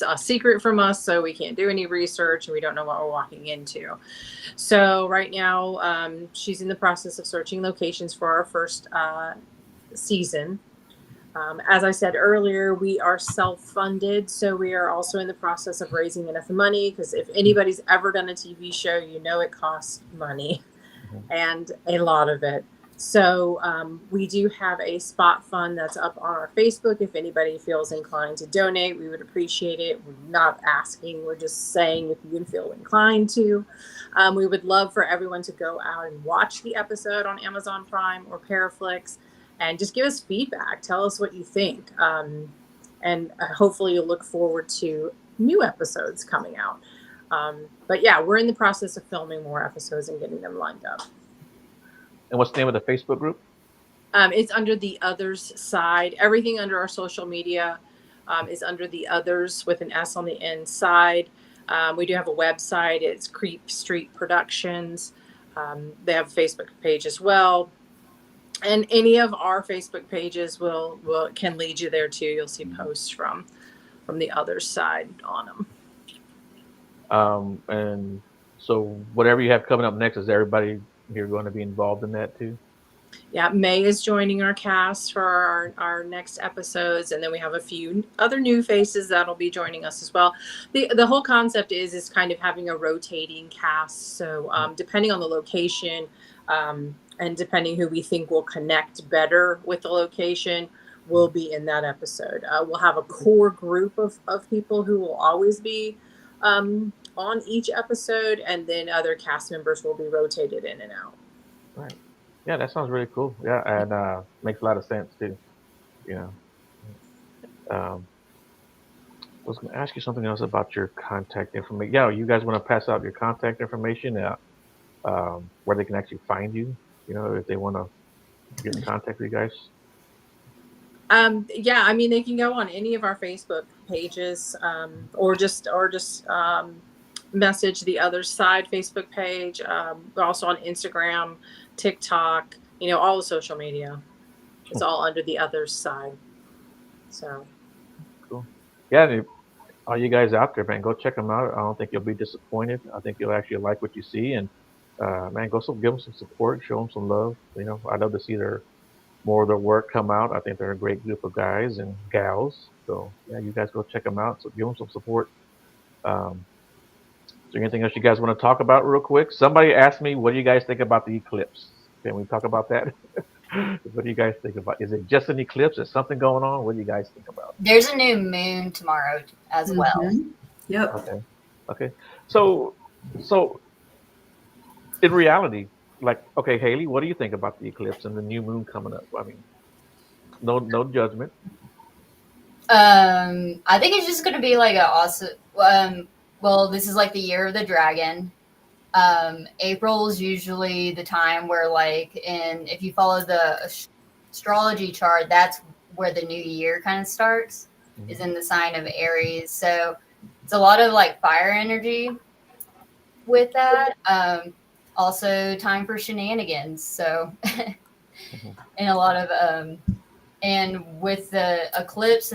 F: a secret from us, so we can't do any research and we don't know what we're walking into. So right now, she's in the process of searching locations for our first season. As I said earlier, we are self-funded, so we are also in the process of raising enough money, because if anybody's ever done a TV show, you know it costs money, and a lot of it. So we do have a spot fund that's up on our Facebook. If anybody feels inclined to donate, we would appreciate it. We're not asking, we're just saying if you feel inclined to. We would love for everyone to go out and watch the episode on Amazon Prime or Paraflix, and just give us feedback. Tell us what you think. And hopefully you'll look forward to new episodes coming out. But yeah, we're in the process of filming more episodes and getting them lined up.
A: And what's the name of the Facebook group?
F: It's under the Others side. Everything under our social media is under the Others with an S on the end side. We do have a website. It's Creep Street Productions. They have a Facebook page as well. And any of our Facebook pages can lead you there too. You'll see posts from the other side on them.
A: And so whatever you have coming up next, is everybody here going to be involved in that too?
F: Yeah, Mae is joining our cast for our next episodes, and then we have a few other new faces that'll be joining us as well. The whole concept is kind of having a rotating cast. So depending on the location, and depending who we think will connect better with the location, will be in that episode. We'll have a core group of people who will always be on each episode, and then other cast members will be rotated in and out.
A: Right. Yeah, that sounds really cool. Yeah, and makes a lot of sense too. I was going to ask you something else about your contact information. Yeah, you guys want to pass out your contact information, where they can actually find you, if they want to get in contact with you guys?
F: Yeah, I mean, they can go on any of our Facebook pages, or just message the other side Facebook page. We're also on Instagram, TikTok, all the social media. It's all under the other side. So
A: Cool. Yeah, and all you guys out there, man, go check them out. I don't think you'll be disappointed. I think you'll actually like what you see, and man, give them some support, show them some love. I'd love to see more of their work come out. I think they're a great group of guys and gals. So yeah, you guys go check them out. So give them some support. Is there anything else you guys want to talk about real quick? Somebody asked me, what do you guys think about the eclipse? Can we talk about that? What do you guys think about? Is it just an eclipse? Is something going on? What do you guys think about?
D: There's a new moon tomorrow as well.
E: Mhm. Yep.
A: Okay. So in reality, like, okay, Hailey, what do you think about the eclipse and the new moon coming up? I mean, no judgment.
D: I think it's just going to be like a awesome. Well, this is like the year of the dragon. April is usually the time where, if you follow the astrology chart, that's where the new year kind of starts, is in the sign of Aries. So it's a lot of like fire energy with that. Also time for shenanigans. So, and a lot of, and with the eclipse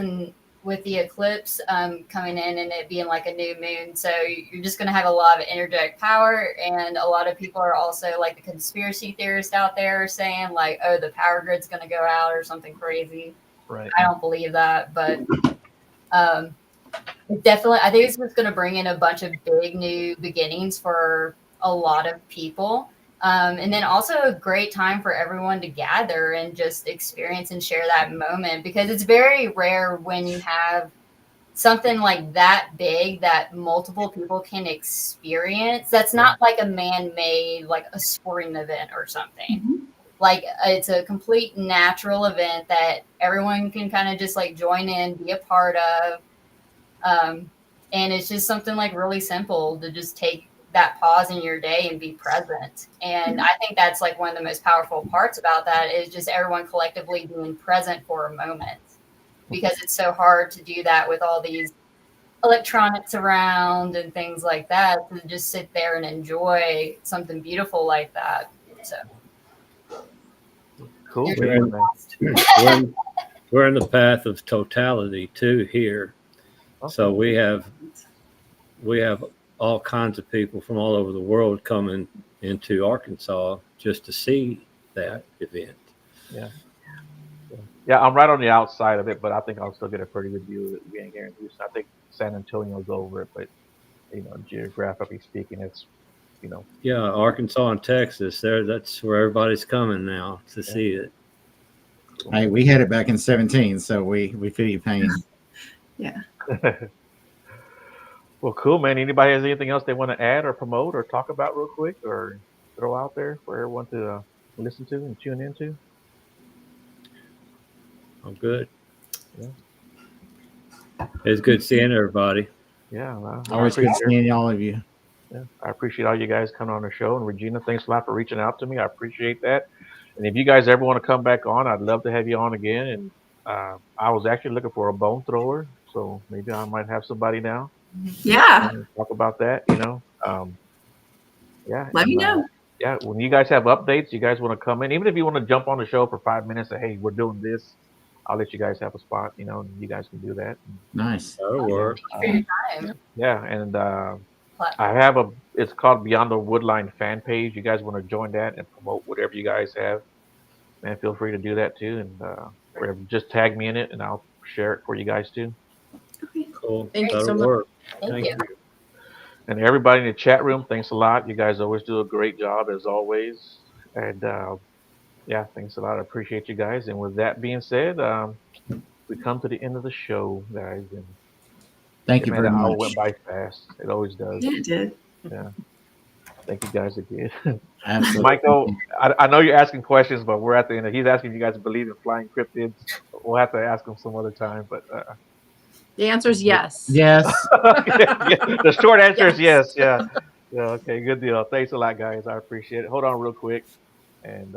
D: coming in and it being like a new moon, so you're just going to have a lot of energetic power, and a lot of people are also like the conspiracy theorists out there saying like, oh, the power grid's going to go out or something crazy.
A: Right.
D: I don't believe that, but definitely I think it's just going to bring in a bunch of big new beginnings for a lot of people. And then also a great time for everyone to gather and just experience and share that moment, because it's very rare when you have something like that big that multiple people can experience. That's not like a man-made, like a sporting event or something.
E: Mhm.
D: Like it's a complete natural event that everyone can kind of just like join in, be a part of. And it's just something like really simple to just take that pause in your day and be present. And I think that's like one of the most powerful parts about that, is just everyone collectively being present for a moment, because it's so hard to do that with all these electronics around and things like that, to just sit there and enjoy something beautiful like that. So
A: Cool.
B: We're in the path of totality too here.
A: Okay.
B: So we have all kinds of people from all over the world coming into Arkansas just to see that event.
A: Yeah, I'm right on the outside of it, but I think I'll still get a pretty good view of it being here in Houston. I think San Antonio's over it, but geographically speaking, it's
B: Yeah, Arkansas and Texas, that's where everybody's coming now to see it.
C: Hey, we had it back in 17, so we feel your pain.
E: Yeah.
A: Well, cool, man. Anybody has anything else they want to add or promote or talk about real quick or throw out there for everyone to listen to and tune into?
B: I'm good.
A: Yeah.
B: It's good seeing everybody.
A: Yeah, well,
C: Always good seeing all of you.
A: Yeah, I appreciate all you guys coming on the show. And Regina, thanks a lot for reaching out to me. I appreciate that. And if you guys ever want to come back on, I'd love to have you on again. And I was actually looking for a bone thrower, so maybe I might have somebody now.
E: Yeah.
A: Talk about that, Yeah.
E: Let me know.
A: Yeah, when you guys have updates, you guys want to come in, even if you want to jump on the show for 5 minutes, say, hey, we're doing this, I'll let you guys have a spot, and you guys can do that.
C: Nice.
B: That'll work.
D: for your time.
A: Yeah, and I have it's called Beyond the Woodline fan page. You guys want to join that and promote whatever you guys have, man, feel free to do that too. And whatever, just tag me in it and I'll share it for you guys too.
B: Cool.
F: Thank you
B: That'll
F: so much.
B: work.
D: Thank you.
A: And everybody in the chat room, thanks a lot. You guys always do a great job as always. And yeah, thanks a lot. I appreciate you guys. And with that being said, we come to the end of the show, guys. And
C: Thank you
A: man,
C: very
A: the hour
C: much.
A: went by fast. It always does.
E: Yeah, it did.
A: Yeah. Thank you guys again.
C: Absolutely.
A: Michael, I know you're asking questions, but we're at the end. He's asking if you guys believe in flying cryptids. We'll have to ask him some other time. But
F: The answer is yes.
C: Yes.
A: yeah, the short answer is yes. Yeah. Yeah. Okay. Good deal. Thanks a lot, guys. I appreciate it. Hold on real quick. And